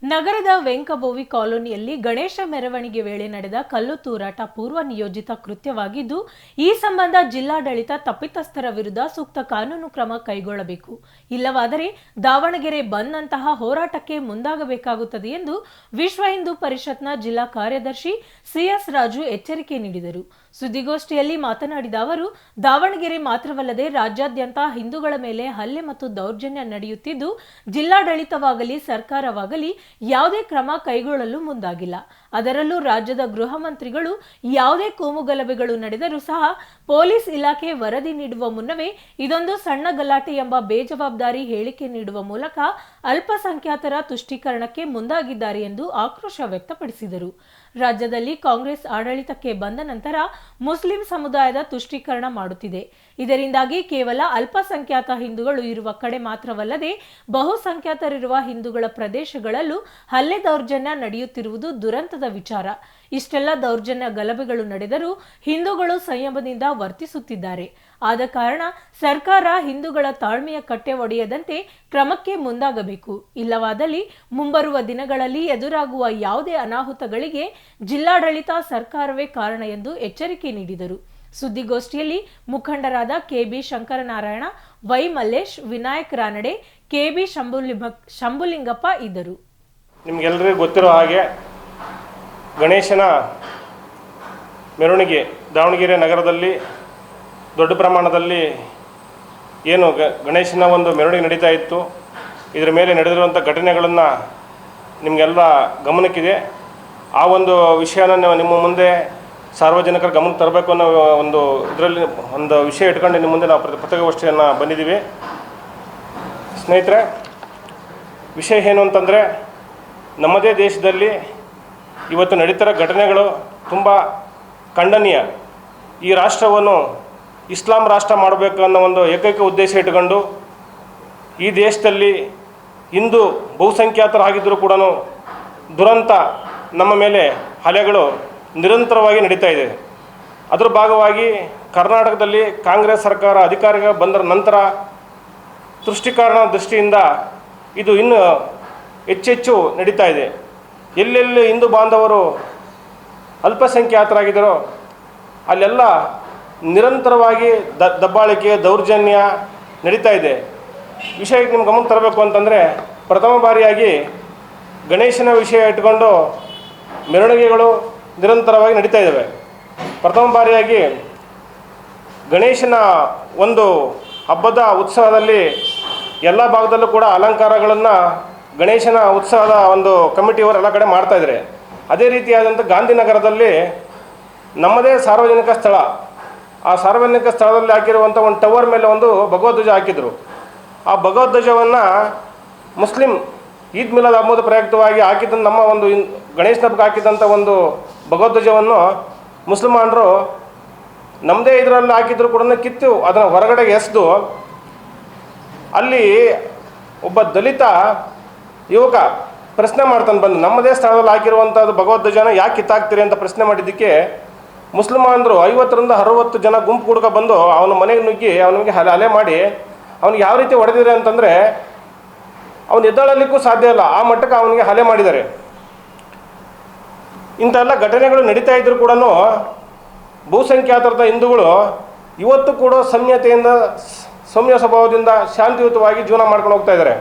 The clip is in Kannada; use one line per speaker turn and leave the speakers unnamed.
ನಗರದ ವೆಂಕಬೋವಿ ಕಾಲೋನಿಯಲ್ಲಿ ಗಣೇಶ ಮೆರವಣಿಗೆ ವೇಳೆ ನಡೆದ ಕಲ್ಲು ತೂರಾಟ ಪೂರ್ವ ನಿಯೋಜಿತ ಕೃತ್ಯವಾಗಿದ್ದು, ಈ ಸಂಬಂಧ ಜಿಲ್ಲಾಡಳಿತ ತಪ್ಪಿತಸ್ಥರ ವಿರುದ್ಧ ಸೂಕ್ತ ಕಾನೂನು ಕ್ರಮ ಕೈಗೊಳ್ಳಬೇಕು. ಇಲ್ಲವಾದರೆ ದಾವಣಗೆರೆ ಬಂದ್ ನಂತಹ ಹೋರಾಟಕ್ಕೆ ಮುಂದಾಗಬೇಕಾಗುತ್ತದೆ ಎಂದು ವಿಶ್ವ ಹಿಂದೂ ಪರಿಷತ್ನ ಜಿಲ್ಲಾ ಕಾರ್ಯದರ್ಶಿ ಸಿಎಸ್ ರಾಜು ಎಚ್ಚರಿಕೆ ನೀಡಿದರು. ಸುದ್ದಿಗೋಷ್ಠಿಯಲ್ಲಿ ಮಾತನಾಡಿದ ಅವರು, ದಾವಣಗೆರೆ ಮಾತ್ರವಲ್ಲದೆ ರಾಜ್ಯಾದ್ಯಂತ ಹಿಂದೂಗಳ ಮೇಲೆ ಹಲ್ಲೆ ಮತ್ತು ದೌರ್ಜನ್ಯ ನಡೆಯುತ್ತಿದ್ದು, ಜಿಲ್ಲಾಡಳಿತವಾಗಲಿ ಸರ್ಕಾರವಾಗಲಿ ಯಾವುದೇ ಕ್ರಮ ಕೈಗೊಳ್ಳಲು ಮುಂದಾಗಿಲ್ಲ. ಅದರಲ್ಲೂ ರಾಜ್ಯದ ಗೃಹ ಮಂತ್ರಿಗಳು ಯಾವುದೇ ಕೋಮುಗಲಭೆಗಳು ನಡೆದರೂ ಸಹ ಪೊಲೀಸ್ ಇಲಾಖೆ ವರದಿ ನೀಡುವ ಮುನ್ನವೇ ಇದೊಂದು ಸಣ್ಣ ಗಲಾಟೆ ಎಂಬ ಬೇಜವಾಬ್ದಾರಿ ಹೇಳಿಕೆ ನೀಡುವ ಮೂಲಕ ಅಲ್ಪಸಂಖ್ಯಾತರ ತುಷ್ಟೀಕರಣಕ್ಕೆ ಮುಂದಾಗಿದ್ದಾರೆ ಎಂದು ಆಕ್ರೋಶ ವ್ಯಕ್ತಪಡಿಸಿದರು. ರಾಜ್ಯದಲ್ಲಿ ಕಾಂಗ್ರೆಸ್ ಆಡಳಿತಕ್ಕೆ ಬಂದ ನಂತರ ಮುಸ್ಲಿಂ ಸಮುದಾಯದ ತುಷ್ಟೀಕರಣ ಮಾಡುತ್ತಿದೆ. ಇದರಿಂದಾಗಿ ಕೇವಲ ಅಲ್ಪಸಂಖ್ಯಾತ ಹಿಂದೂಗಳು ಇರುವ ಕಡೆ ಮಾತ್ರವಲ್ಲದೆ ಬಹುಸಂಖ್ಯಾತರಿರುವ ಹಿಂದೂಗಳ ಪ್ರದೇಶಗಳಲ್ಲೂ ಹಲ್ಲೆ ದೌರ್ಜನ್ಯ ನಡೆಯುತ್ತಿರುವುದು ದುರಂತದ ವಿಚಾರ. ಇಷ್ಟೆಲ್ಲ ದೌರ್ಜನ್ಯ ಗಲಭೆಗಳು ನಡೆದರೂ ಹಿಂದೂಗಳು ಸಂಯಮದಿಂದ ವರ್ತಿಸುತ್ತಿದ್ದಾರೆ. ಆದ ಕಾರಣ ಸರ್ಕಾರ ಹಿಂದೂಗಳ ತಾಳ್ಮೆಯ ಕಟ್ಟೆ ಒಡೆಯದಂತೆ ಕ್ರಮಕ್ಕೆ ಮುಂದಾಗಬೇಕು. ಇಲ್ಲವಾದಲ್ಲಿ ಮುಂಬರುವ ದಿನಗಳಲ್ಲಿ ಎದುರಾಗುವ ಯಾವುದೇ ಅನಾಹುತಗಳಿಗೆ ಜಿಲ್ಲಾಡಳಿತ ಸರ್ಕಾರವೇ ಕಾರಣ ಎಂದು ಎಚ್ಚರಿಕೆ ನೀಡಿದರು. ಸುದ್ದಿಗೋಷ್ಠಿಯಲ್ಲಿ ಮುಖಂಡರಾದ ಕೆಬಿ ಶಂಕರನಾರಾಯಣ, ವೈ ಮಲ್ಲೇಶ್, ವಿನಾಯಕ್ ರಾನಡೆ, ಕೆಬಿ ಶಂಭುಲಿಂಗಪ್ಪ ಇದ್ದರು.
ನಿಮಗೆಲ್ಲರಿಗೂ ಗೊತ್ತಿರೋ ಹಾಗೆ ಗಣೇಶನ ಮೆರವಣಿಗೆ ದಾವಣಗೆರೆ ನಗರದಲ್ಲಿ ದೊಡ್ಡ ಪ್ರಮಾಣದಲ್ಲಿ ಏನು ಗಣೇಶನ ಒಂದು ಮೆರವಣಿಗೆ ನಡೀತಾ ಇತ್ತು. ಇದರ ಮೇಲೆ ನಡೆದಿರುವಂಥ ಘಟನೆಗಳನ್ನು ನಿಮಗೆಲ್ಲ ಗಮನಕ್ಕಿದೆ. ಆ ಒಂದು ವಿಷಯನ ನಿಮ್ಮ ಮುಂದೆ ಸಾರ್ವಜನಿಕರ ಗಮನಕ್ಕೆ ತರಬೇಕು ಅನ್ನೋ ಇದರಲ್ಲಿ ಒಂದು ವಿಷಯ ಇಟ್ಕೊಂಡು ನಿಮ್ಮ ಮುಂದೆ ನಾವು ಪತ್ರಿಕಾಗೋಷ್ಠಿಯನ್ನು ಬಂದಿದ್ದೀವಿ. ಸ್ನೇಹಿತರೆ, ವಿಷಯ ಏನು ಅಂತಂದರೆ, ನಮ್ಮದೇ ದೇಶದಲ್ಲಿ ಇವತ್ತು ನಡೀತಿರೋ ಘಟನೆಗಳು ತುಂಬ ಖಂಡನೀಯ. ಈ ರಾಷ್ಟ್ರವನ್ನು ಇಸ್ಲಾಂ ರಾಷ್ಟ್ರ ಮಾಡಬೇಕು ಅನ್ನೋ ಒಂದು ಏಕೈಕ ಉದ್ದೇಶ ಇಟ್ಕೊಂಡು ಈ ದೇಶದಲ್ಲಿ ಹಿಂದೂ ಬಹುಸಂಖ್ಯಾತರಾಗಿದ್ದರೂ ಕೂಡ ದುರಂತ ನಮ್ಮ ಮೇಲೆ ಹಲ್ಲೆಗಳು ನಿರಂತರವಾಗಿ ನಡೀತಾ ಇದೆ. ಅದರ ಭಾಗವಾಗಿ ಕರ್ನಾಟಕದಲ್ಲಿ ಕಾಂಗ್ರೆಸ್ ಸರ್ಕಾರ ಅಧಿಕಾರಿಗೆ ಬಂದ ನಂತರ ತುಷ್ಟೀಕರಣ ದೃಷ್ಟಿಯಿಂದ ಇದು ಇನ್ನೂ ಹೆಚ್ಚೆಚ್ಚು ನಡೀತಾ ಇದೆ. ಎಲ್ಲೆಲ್ಲಿ ಹಿಂದೂ ಬಾಂಧವರು ಅಲ್ಪಸಂಖ್ಯಾತರಾಗಿದ್ದಾರೋ ಅಲ್ಲೆಲ್ಲ ನಿರಂತರವಾಗಿ ದಬ್ಬಾಳಿಕೆ ದೌರ್ಜನ್ಯ ನಡೀತಾ ಇದೆ. ವಿಷಯಕ್ಕೆ ನಿಮ್ಗೆ ಗಮನ ತರಬೇಕು ಅಂತಂದರೆ, ಪ್ರಥಮ ಬಾರಿಯಾಗಿ ಗಣೇಶನ ವಿಷಯ ಇಟ್ಕೊಂಡು ಮೆರವಣಿಗೆಗಳು ನಿರಂತರವಾಗಿ ನಡೀತಾ ಇದ್ದಾವೆ. ಪ್ರಥಮ ಬಾರಿಯಾಗಿ ಗಣೇಶನ ಒಂದು ಹಬ್ಬದ ಉತ್ಸವದಲ್ಲಿ ಎಲ್ಲ ಭಾಗದಲ್ಲೂ ಕೂಡ ಅಲಂಕಾರಗಳನ್ನು ಗಣೇಶನ ಉತ್ಸವದ ಒಂದು ಕಮಿಟಿಯವರು ಎಲ್ಲ ಕಡೆ ಮಾಡ್ತಾಯಿದ್ದಾರೆ. ಅದೇ ರೀತಿಯಾದಂಥ ಗಾಂಧಿನಗರದಲ್ಲಿ ನಮ್ಮದೇ ಸಾರ್ವಜನಿಕ ಸ್ಥಳ, ಆ ಸಾರ್ವಜನಿಕ ಸ್ಥಳದಲ್ಲಿ ಹಾಕಿರುವಂಥ ಒಂದು ಟವರ್ ಮೇಲೆ ಒಂದು ಭಗವಧ್ವಜ ಹಾಕಿದರು. ಆ ಭಗವಧ್ವಜವನ್ನು ಮುಸ್ಲಿಂ ಈದ್ ಮಿಲಾದ್ ಹಬ್ಬದ ಪ್ರಯುಕ್ತವಾಗಿ ಹಾಕಿದ್ದಂಥ ನಮ್ಮ ಒಂದು ಗಣೇಶನ ಹಬ್ಬಕ್ಕೆ ಹಾಕಿದಂಥ ಒಂದು ಭಗವಧ್ವಜವನ್ನು ಮುಸಲ್ಮಾನರು ನಮ್ಮದೇ ಇದರಲ್ಲಿ ಹಾಕಿದ್ರು ಕೂಡ ಕಿತ್ತು ಅದನ್ನು ಹೊರಗಡೆಗೆ ಎಸೆದು, ಅಲ್ಲಿ ಒಬ್ಬ ದಲಿತ ಯುವಕ ಪ್ರಶ್ನೆ ಮಾಡ್ತಾನೆ ಬಂದು, ನಮ್ಮದೇ ಸ್ಥಳದಲ್ಲಿ ಹಾಕಿರುವಂಥದ್ದು ಭಗವಧ್ವಜನ ಯಾಕೆ ಕಿತ್ತಾಕ್ತೀರಿ ಅಂತ ಪ್ರಶ್ನೆ ಮಾಡಿದ್ದಕ್ಕೆ ಮುಸಲ್ಮಾನರು 50ರಿಂದ 60 ಜನ ಗುಂಪು ಹುಡುಗ ಬಂದು ಅವನ ಮನೆಗೆ ನುಗ್ಗಿ ಅವನಿಗೆ ಹಲ್ಲೆ ಮಾಡಿ ಅವನಿಗೆ ಯಾವ ರೀತಿ ಹೊಡೆದಿದ್ದಾರೆ ಅಂತಂದರೆ ಅವನು ಎದ್ದೇಳಲಿಕ್ಕೂ ಸಾಧ್ಯ ಇಲ್ಲ, ಆ ಮಟ್ಟಕ್ಕೆ ಅವನಿಗೆ ಹಲ್ಲೆ ಮಾಡಿದ್ದಾರೆ. ಇಂಥೆಲ್ಲ ಘಟನೆಗಳು ನಡೀತಾ ಇದ್ದರೂ ಕೂಡ ಬಹುಸಂಖ್ಯಾತರದ ಹಿಂದೂಗಳು ಇವತ್ತು ಕೂಡ ಸಂಯತೆಯಿಂದ ಸೌಮ್ಯ ಸ್ವಭಾವದಿಂದ ಶಾಂತಿಯುತವಾಗಿ ಜೀವನ ಮಾಡ್ಕೊಂಡು ಹೋಗ್ತಾ ಇದ್ದಾರೆ.